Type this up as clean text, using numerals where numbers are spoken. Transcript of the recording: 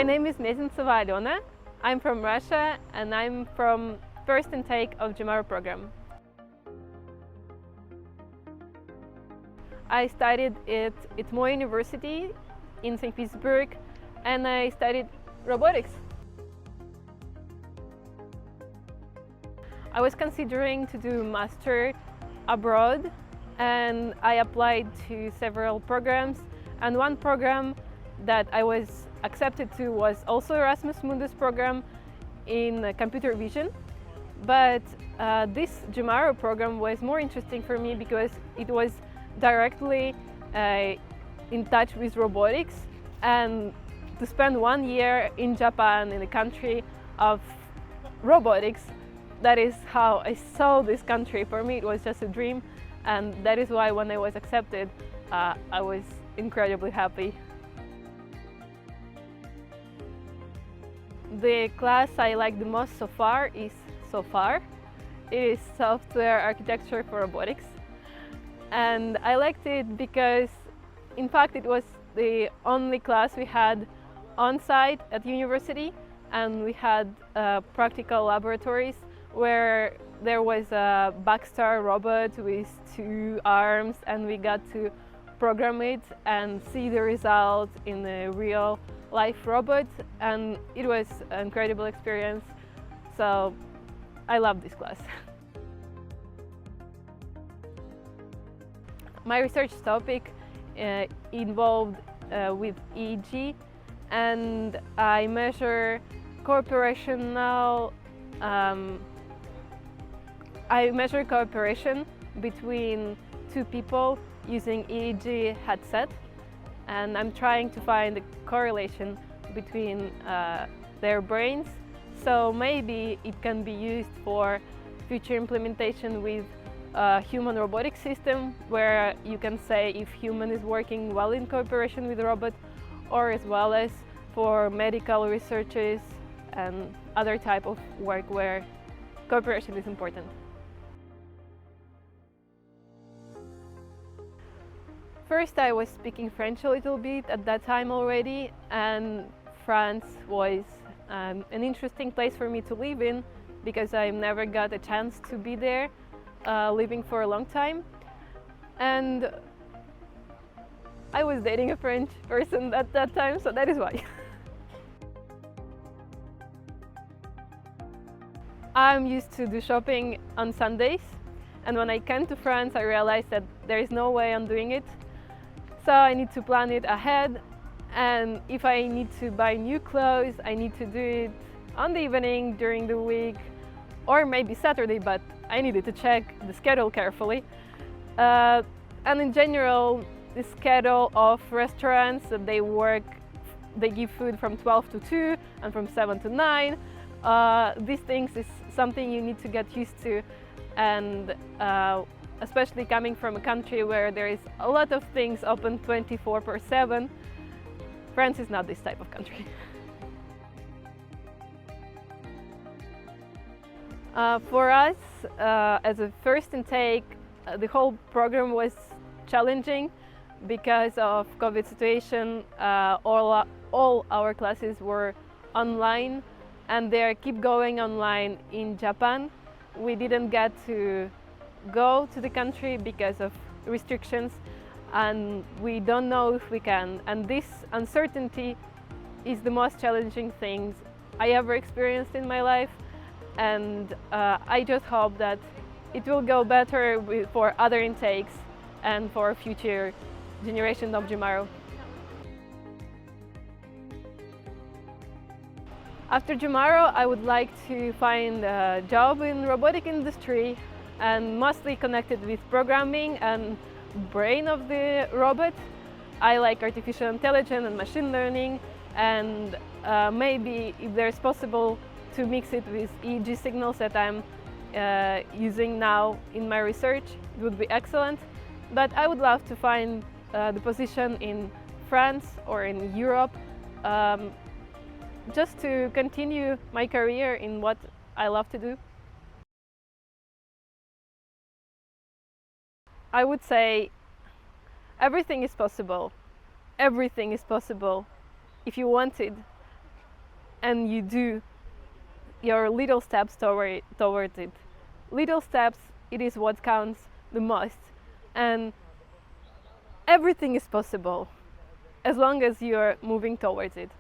name is Alena. I'm from Russia and I'm from first intake of Jemaro program. I studied at Keio University in St. Petersburg and I studied robotics. I was considering to do master abroad and I applied to several programs, and one program that I was accepted to was also Erasmus Mundus program in computer vision. But this Jemaro program was more interesting for me because it was directly in touch with robotics, and to spend 1 year in Japan, in the country of robotics, that is how I saw this country. For me it was just a dream, and that is why when I was accepted I was incredibly happy. The class I like the most so far is It is software architecture for robotics, and I liked it because in fact it was the only class we had on site at the university, and we had practical laboratories where there was a Backstar robot with 2 arms, and we got to program it and see the result in a real life robot, and it was an incredible experience, so I love this class. My research topic involved with EEG, and I measure cooperation between 2 people using EEG headset, and I'm trying to find a correlation between their brains, so maybe it can be used for future implementation with a human robotic system, where you can say if human is working well in cooperation with the robot, or as well as for medical researches and other type of work where cooperation is important. First, I was speaking French a little bit at that time already, and France was an interesting place for me to live in because I never got a chance to be there living for a long time. And I was dating a French person at that time, so that is why. I'm used to do shopping on Sundays, and when I came to France I realized that there is no way I'm doing it. So I need to plan it ahead, and if I need to buy new clothes, I need to do it on the evening during the week, or maybe Saturday, but I needed to check the schedule carefully. And in general, the schedule of restaurants, they give food from 12 to 2 and from 7 to 9. These things is something you need to get used to, and especially coming from a country where there is a lot of things open 24/7, France is not this type of country. For us, as a first intake, the whole program was challenging because of COVID situation. All our classes were online, and they keep going online in Japan. We didn't get to go to the country because of restrictions, and we don't know if we can. And this uncertainty is the most challenging things I ever experienced in my life, and I just hope that it will go better for other intakes and for future generations of Jemaro. After Jemaro, I would like to find a job in robotic industry, and mostly connected with programming and brain of the robot. I like artificial intelligence and machine learning, and maybe if there's possible to mix it with EEG signals that I'm using now in my research, it would be excellent. But I would love to find the position in France or in Europe, just to continue my career in what I love to do. I would say everything is possible. Everything is possible if you want it. and you do your little steps towards it. Little steps, it is what counts the most, and everything is possible as long as you're moving towards it.